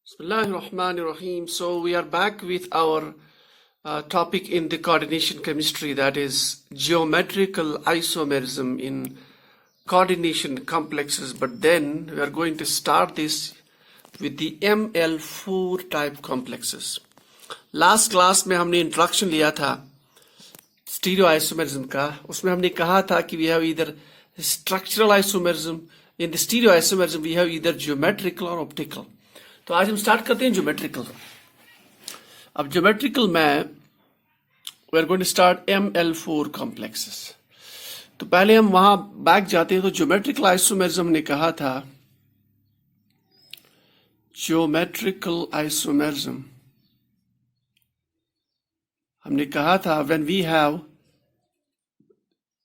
Bismillahirrahmanirrahim. So we are back with our topic in the coordination chemistry, that is geometrical isomerism in coordination complexes. But then we are going to start this with the ML4 type complexes. Last class में हमने introduction लिया था stereoisomerism का. उसमें हमने कहा था कि we have either structural isomerism. In the stereoisomerism we have either geometrical or optical. तो आज हम स्टार्ट करते हैं ज्योमेट्रिकल. अब ज्योमेट्रिकल में we are going to start ML4 complexes. तो पहले हम वहां बैक जाते हैं. तो ज्योमेट्रिकल आइसोमेरिज्म ने कहा था, ज्योमेट्रिकल आइसोमेरिज्म हमने कहा था when we have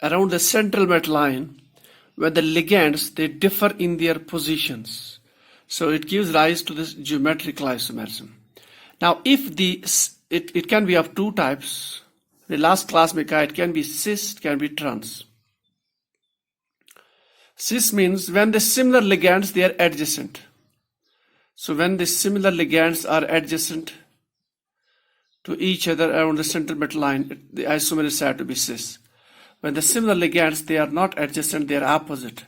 around the central metal ion where the ligands they differ in their positions. So it gives rise to this geometrical isomerism. Now if it can be of two types. The last class mein kaha it can be cis, it can be trans. Cis means when the similar ligands they are adjacent. So when the similar ligands are adjacent to each other around the central metal line, the isomer is said to be cis. When the similar ligands they are not adjacent, they are opposite.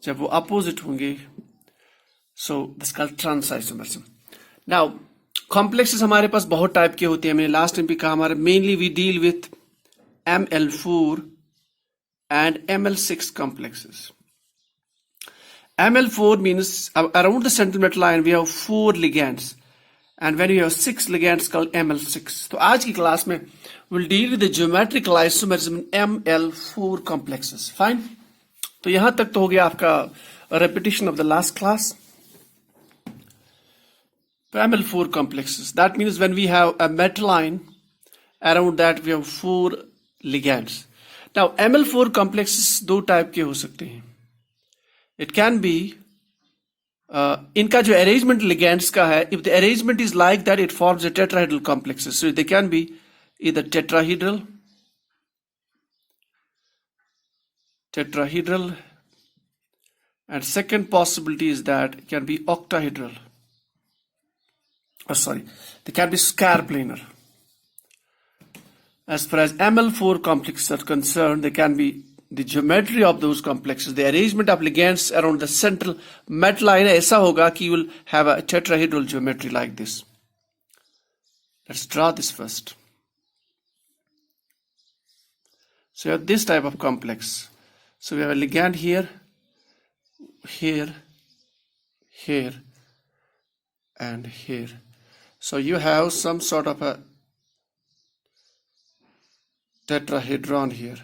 जब वो opposite होंगे, so this called trans isomerism. Now complexes हमारे पास बहुत type के होते हैं. मैंने लास्ट टाइम भी कहा हमारे mainly we deal with ML4 and ML6 complexes. ML4 means around the central metal line we have 4 ligands, and when we have 6 ligands called ML6. तो आज की क्लास में we'll deal with the geometrical isomerism in ML4 complexes. Fine. तो यहां तक तो हो गया आपका repetition of the last class. ML4 complexes. That means when we have a metal line, around that we have 4 ligands. Now ML4 complexes दो type के हो सकते हैं. It can be इनका जो arrangement ligands का है, if the arrangement is like that, it forms a tetrahedral complexes. So they can be either tetrahedral, and second possibility is that it can be octahedral. They can be square planar. As far as ML4 complexes are concerned, they can be the geometry of those complexes, the arrangement of ligands around the central metal line ऐसा होगा कि you will have a tetrahedral geometry like this. Let's draw this first. So you have this type of complex. So we have a ligand here, and here. So you have some sort of a tetrahedron here.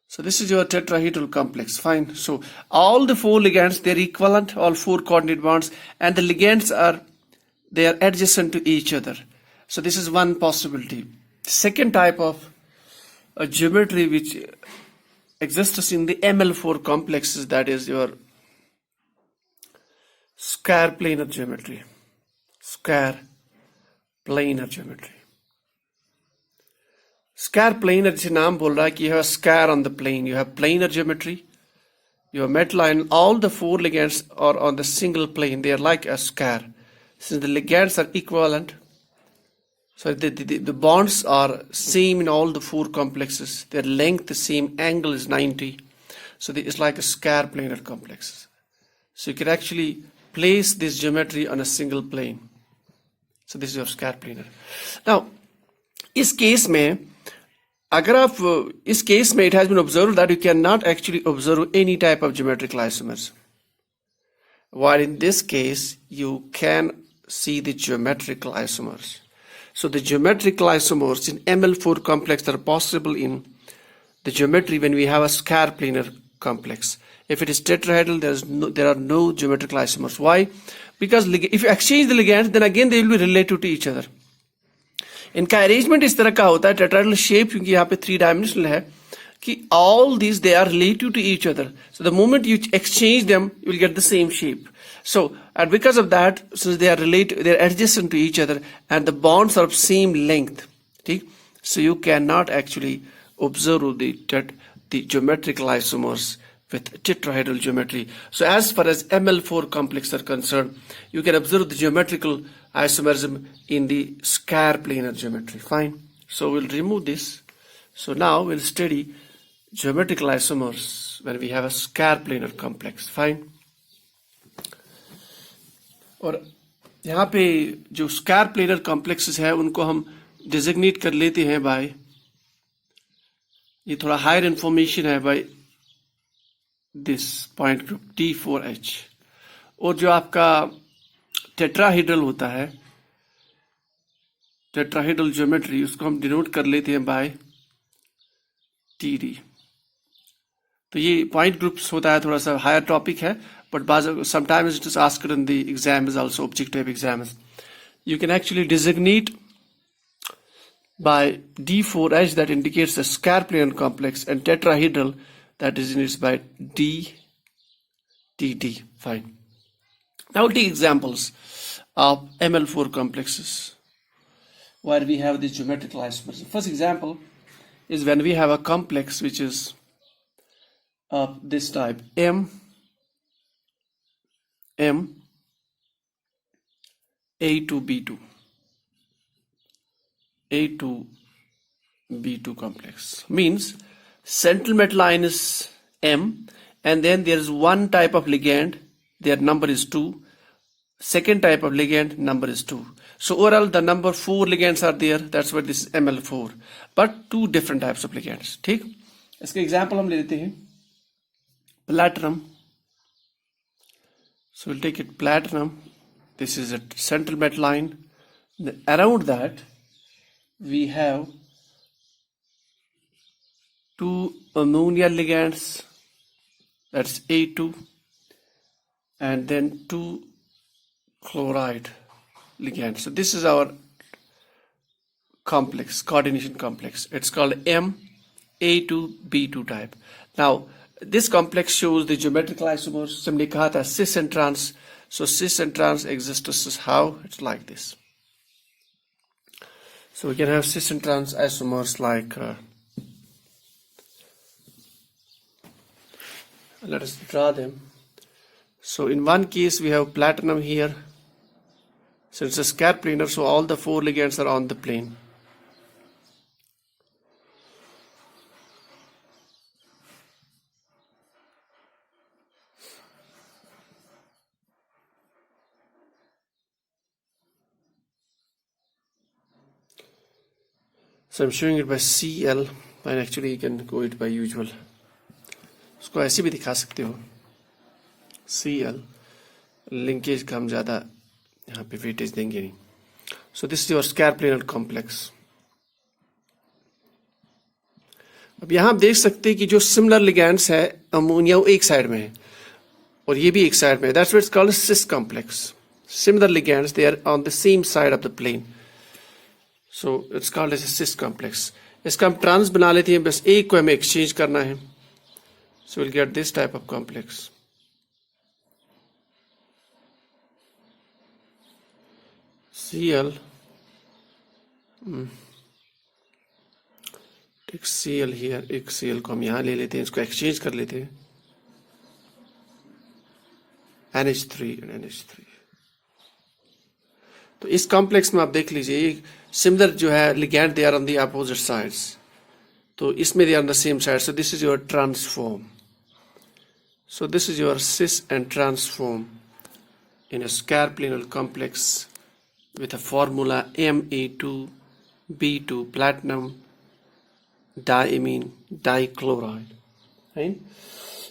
So this is your tetrahedral complex. Fine. So all the 4 ligands, they're equivalent, all 4 coordinate bonds, and the ligands they are adjacent to each other. So this is one possibility. Second type of geometry which exists in the ML4 complexes, that is your square planar geometry. Square planar geometry. Square planar जिसे नाम बोल रहा है कि you have a square on the plane. You have planar geometry. Your metal line, all the 4 ligands are on the single plane. They are like a square. Since the ligands are equivalent, so the bonds are same in all the 4 complexes. Their length, the same angle is 90. So it's like a square planar complex. So you can actually place this geometry on a single plane. So this is your square planar. Now, इस case में अगर आप इस case में it has been observed that you cannot actually observe any type of geometrical isomers. While in this case you can see the geometrical isomers. So the geometrical isomers in ML4 complex are possible in the geometry when we have a square planar complex. If it is tetrahedral, there are no geometrical isomers. Why? Because if you exchange the ligands, then again they will be related to each other. इनका arrangement इस तरह का होता है tetrahedral shape, क्योंकि यहाँ पे 3 dimensional है, कि all these they are related to each other. So the moment you exchange them, you will get the same shape. So and because of that, since they are related, they are adjacent to each other, and the bonds are of same length. Okay? So you cannot actually observe the geometrical isomers with tetrahedral geometry. So as far as ML4 complexes are concerned, you can observe the geometrical isomerism in the square planar geometry. Fine. So we'll remove this. So now we'll study geometrical isomers when we have a square planar complex. Fine. और यहाँ पे जो square planar complexes है उनको हम designate कर लेते हैं बाय, ये थोड़ा हायर इंफॉर्मेशन है, by this point group D4H। और जो आपका टेट्राहेड्रल होता है, टेट्राहेड्रल ज्योमेट्री, उसको हम डिनोट कर लेते हैं बाय TD। तो ये पॉइंट ग्रुप्स होता है, थोड़ा सा हायर टॉपिक है, but sometimes it is asked in the exams also, objective exams. You can actually designate by D4H, that indicates the square planar complex, and tetrahedral, that designates by DTD. Fine. Now we'll take examples of ML4 complexes where we have these geometrical isomers. The first example is when we have a complex which is of this type, M A to B2, A to B2 complex. Means central metal line is M, and then there is one type of ligand, their number is 2. Second type of ligand, number is 2. So overall the number 4 ligands are there, that's why this is ML4, but 2 different types of ligands. ठीक, इसका example हम ले लेते हैं platinum. So we'll take it platinum. This is a central metal line. Around that we have 2 ammonia ligands, that's A2, and then 2 chloride ligands. So this is our complex, coordination complex. It's called MA2B2 type. Now this complex shows the geometrical isomers. Somebody called as cis and trans. So cis and trans exist. This is how it's like this. So we can have cis and trans isomers like let us draw them. So in one case we have platinum here. So it's a square planar, so all the 4 ligands are on the plane. So I'm showing it by CL, and actually you can go it by usual. उसको ऐसे भी दिखा सकते हो, CL, linkage का हम ज़्यादा यहाँ पे वेटेज देंगे नहीं. So this is your square planar complex. अब यहाँ आप देख सकते हैं कि जो सिमिलर लिगैंड्स है अमोनिया वो एक साइड में है और ये भी एक साइड में है. That's why it's called a cis complex. Similar ligands, they are on the same side of the plane. So it's called as a cis complex. इसका हम ट्रांस बना लेते हैं, बस एक को हमें एक्सचेंज करना है. So we'll get this type of complex. Cl, take Cl here, एक Cl को हम यहाँ ले लेते हैं, इसको एक्सचेंज कर लेते हैं. NH3 and NH3. तो इस कॉम्प्लेक्स में आप देख लीजिए सिमिलर जो है ligand they are on the opposite sides, तो इसमें they are on the same side. So this is your transform. So this is your cis and transform in a square planar complex with a formula Ma2B2 platinum diamine dichloride. Right?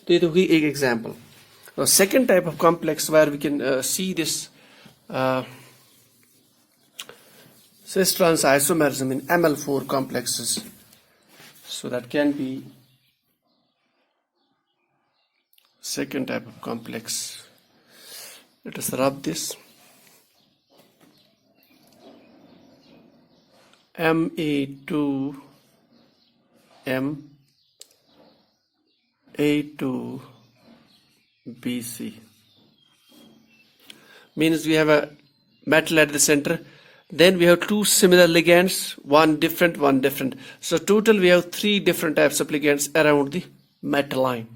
So this is an example. Now second type of complex where we can see this cis-trans isomerism in ML4 complexes. So that can be second type of complex. Let us rub this. Ma2M A2BC means we have a metal at the center. Then we have two similar ligands, one different. So total we have three different types of ligands around the metal line.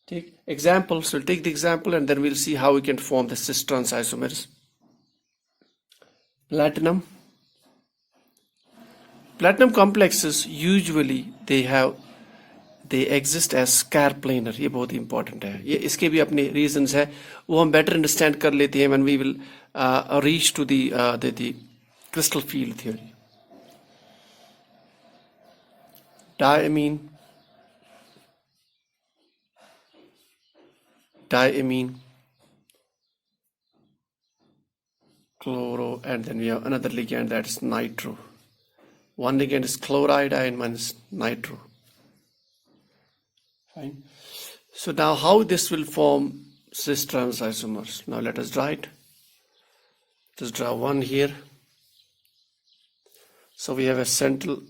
Take examples. We'll take the example and then we'll see how we can form the cis-trans isomers. Platinum complexes usually they exist as square planar. ये बहुत important है. ये इसके भी अपने reasons है. वो हम better understand कर लेते हैं when we will reach to the crystal field theory. Diamine, chloro, and then we have another ligand that is nitro. One ligand is chloride and one is nitro. Fine. So now how this will form cis-trans isomers? Now let us draw it. Just draw one here. So we have a central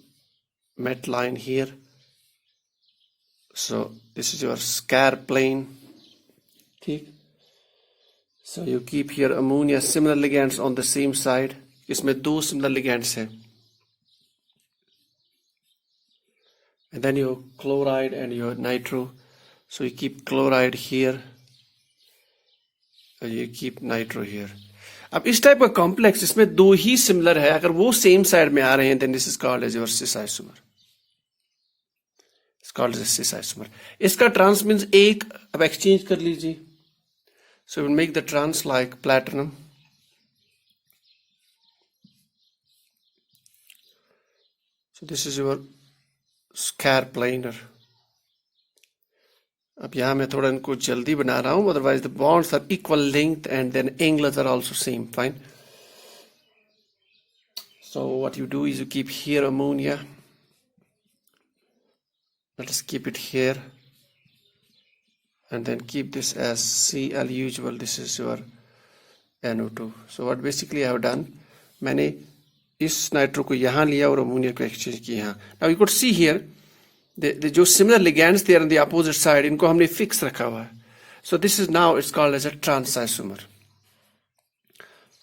met line here. So this is your square plane. Okay. So you keep here ammonia, similar ligands on the same side. इसमें दो similar ligands हैं. And then your chloride and your nitro. So you keep chloride here. And you keep nitro here. अब इस type का complex इसमें दो ही similar है, अगर वो सेम साइड में आ रहे हैं, then this is called as your cis isomer. It's called as a cis isomer. इसका ट्रांस मीन्स एक, अब एक्सचेंज कर लीजिए. So we'll make the trans like platinum. So this is your square planar. अब यहाँ मैं थोड़ा इनको जल्दी बना रहा हूँ, otherwise the bonds are equal length and then angles are also same. Fine. So what you do is you keep here ammonia. Let us keep it here. And then keep this as Cl usual. This is your NO2. So what basically I have done, मैंने इस nitro को यहाँ लिया और ammonia को exchange किया यहाँ. Now you could see here, the जो similar ligands there on the opposite side, इनको हमने fix रखा हुआ है. So this is now it's called as a trans isomer.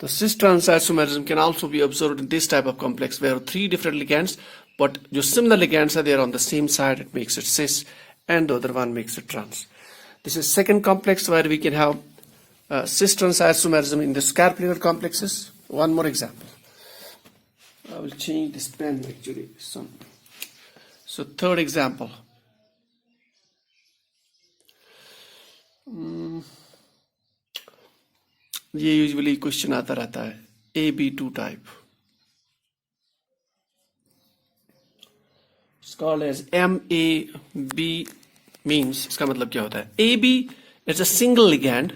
The cis-trans isomerism can also be observed in this type of complex where three different ligands, but जो similar ligands are there on the same side, it makes it cis, and the other one makes it trans. This is second complex where we can have cis-trans isomerism in the square planar complexes. One more example. I will change this pen actually. So third example. ये usually question आता रहता है. AB2 type. It's called as MAB. Means इसका मतलब क्या होता है? AB is a single ligand,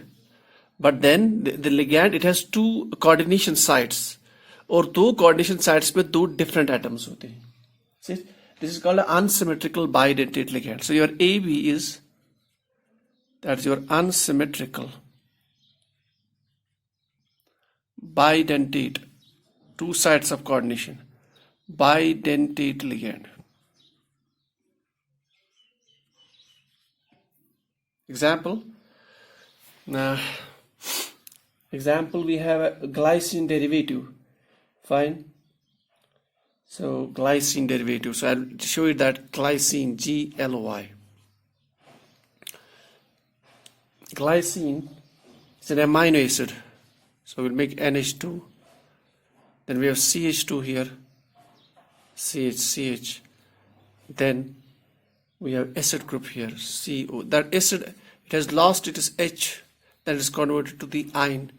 but then the ligand it has two coordination sites, और दो coordination sites पे दो different atoms होते हैं. See, this is called an unsymmetrical bidentate ligand. So your AB is, that's your unsymmetrical bidentate, two sides of coordination, bidentate ligand. Example. Example, we have a glycine derivative. Fine. So glycine derivative. So I'll show you that glycine, GLY. Glycine is an amino acid. So we'll make NH2. Then we have CH2 here. CH. Then we have acid group here, CO. That acid, it has lost its H, that is converted to the ion,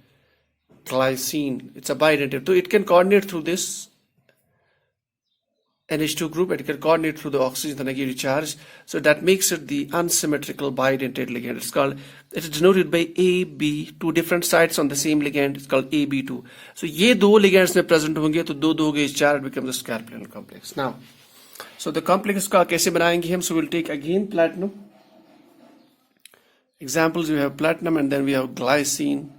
glycine. It's a bidentate. So it can coordinate through this NH2 group, and it can coordinate through the oxygen, the negative charge. So that makes it the unsymmetrical bidentate ligand. It is denoted by AB, two different sides on the same ligand. It's called AB2. So ये दो ligands में present होंगे, तो दो हो गए, चार, it becomes a square planar complex. Now, so the complex का कैसे बनाएंगे हम? So we'll take again platinum. Examples, we have platinum and then we have glycine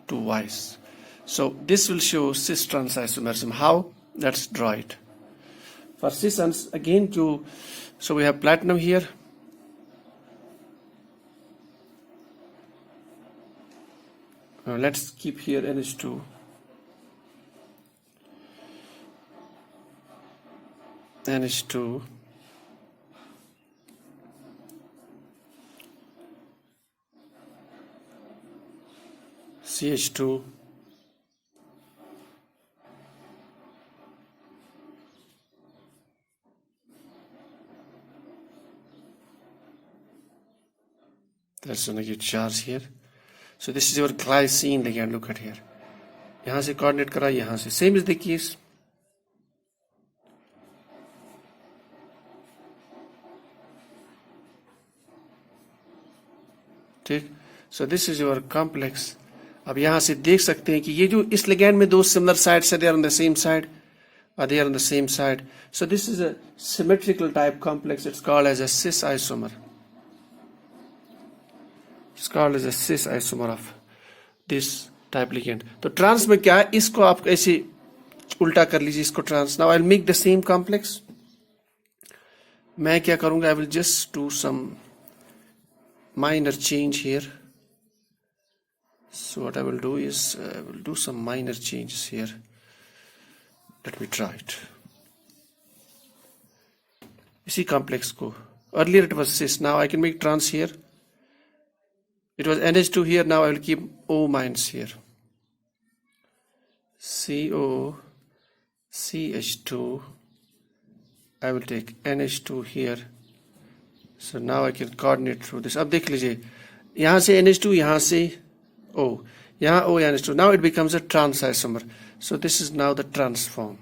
twice. So this will show cis-trans isomerism. How? Let's draw it. For cis again so we have platinum here. Now let's keep here NH2. NH2 CH2 that's a negative charge here. So this is your glycine ligand. Look at here. यहाँ से coordinate करा, यहाँ से. Same is the case. ठीक. So this is your complex. अब यहाँ से देख सकते हैं कि ये जो इस ligand में दो similar sides है, they are on the same side. They are on the same side. So this is a symmetrical type complex. It's called as a cis isomer. It's called as a cis isomer of this type ligand. तो trans में क्या है, इसको आप ऐसे उल्टा कर लीजिए, इसको trans. Now I'll make the same complex. मैं क्या करूँगा, I will just do some minor change here. So what I will do is I will do some minor changes here. Let me try it. इसी complex को, earlier it was cis, now I can make trans here. It was NH2 here, now I will keep O minus here. CO, CH2, I will take NH2 here. So now I can coordinate through this. अब देख लीजिए, यहाँ से NH2, यहाँ से O, यहाँ O, NH2. Now it becomes a trans isomer. So this is now the trans form.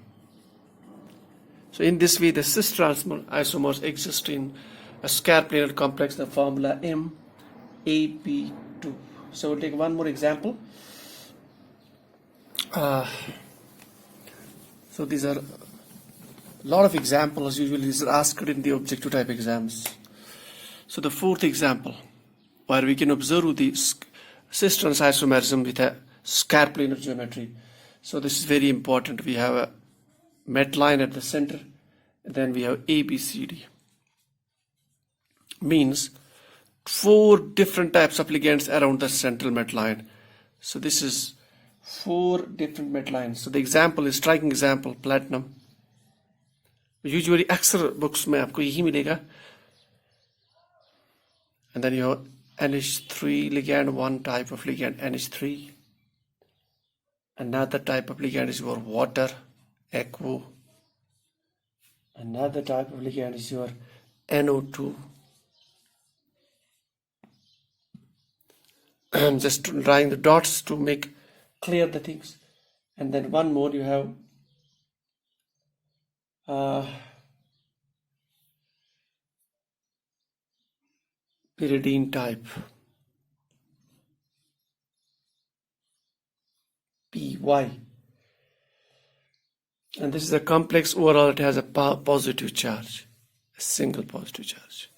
So in this way, the cis trans isomers exist in a square planar complex. The formula MAP2. So we'll take one more example. So these are a lot of examples. Usually these are asked in the objective type exams. So the fourth example, where we can observe the cis trans isomerism with a square planar geometry. So this is very important. We have a met line at the center, and then we have ABCD. Means 4 different types of ligands around the central met line. So this is 4 different met lines. So the example is striking example, platinum. Usually अक्सर books में आपको यही मिलेगा. And then you have NH3 ligand, one type of ligand NH3. Another type of ligand is your water, aqua. Another type of ligand is your NO2. I'm just drawing the dots to make clear the things. And then one more you have pyridine type, PY. And this is a complex. Overall it has a positive charge, a single positive charge.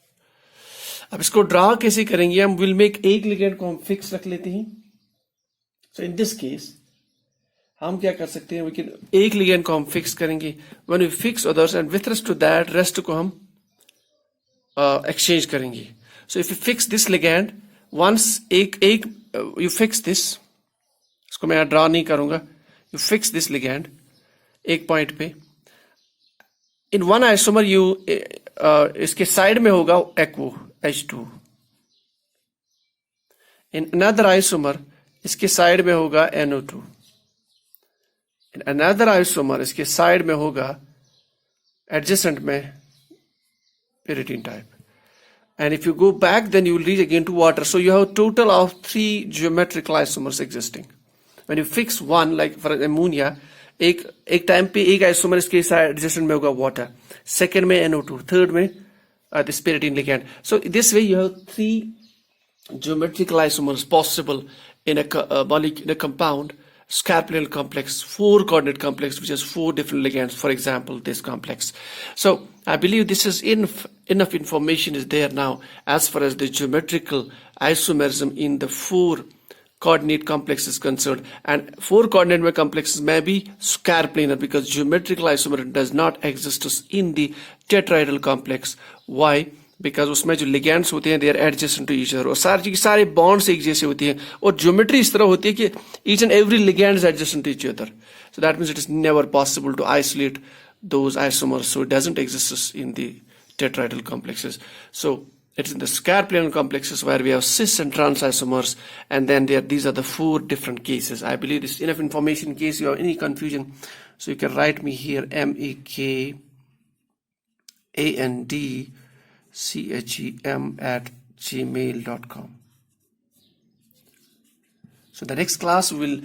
अब इसको draw कैसे करेंगे हम, will make एक ligand को हम fix रख लेते हैं. सो इन दिस केस हम क्या कर सकते हैं, वी कैन एक लिगेंड को हम फिक्स करेंगे. When we fix others and with respect to that rest को हम एक्सचेंज करेंगे. So if you fix this ligand once एक यू फिक्स दिस, इसको मैं ड्रा नहीं करूंगा, यू फिक्स दिस लिगेंड एक पॉइंट पे. इन वन आइसोमर यू इसके साइड में होगा aquo H2. In another isomer इसके साइड में होगा NO2. In another isomer इसके साइड में होगा adjacent में pyridine type. And if you go back, then you will reach again to water. So you have a total of 3 geometrical isomers existing. When you fix one, like for ammonia, एक time पे एक isomer इसके side adjacent में होगा water. Second में NO2. Third में this pyridine ligand. So this way you have 3 geometrical isomers possible in a compound square planar complex, 4 coordinate complex which has 4 different ligands. For example, this complex. So I believe this is enough information is there now as far as the geometrical isomerism in the 4 coordinate complex is concerned. And 4 coordinate complexes may be square planar because geometrical isomerism does not exist in the tetrahedral complex. Why? Because उसमें जो ligands होते हैं they are adjacent to each other और सारे bonds एक जैसे होती हैं और geometry इस तरह होती है कि each and every ligand is adjacent to each other. So that means it is never possible to isolate those isomers, so it doesn't exist in the tetrahedral complexes. So it's in the square planar complexes where we have cis and trans isomers, and then these are the 4 different cases. I believe this is enough information in case you have any confusion. So you can write me here makandchem@gmail.com. So the next class we will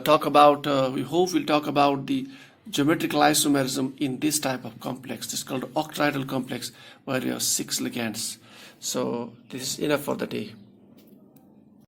talk about, we hope we'll talk about the geometrical isomerism in this type of complex. This is called octahedral complex where you have 6 ligands. So this is enough for the day.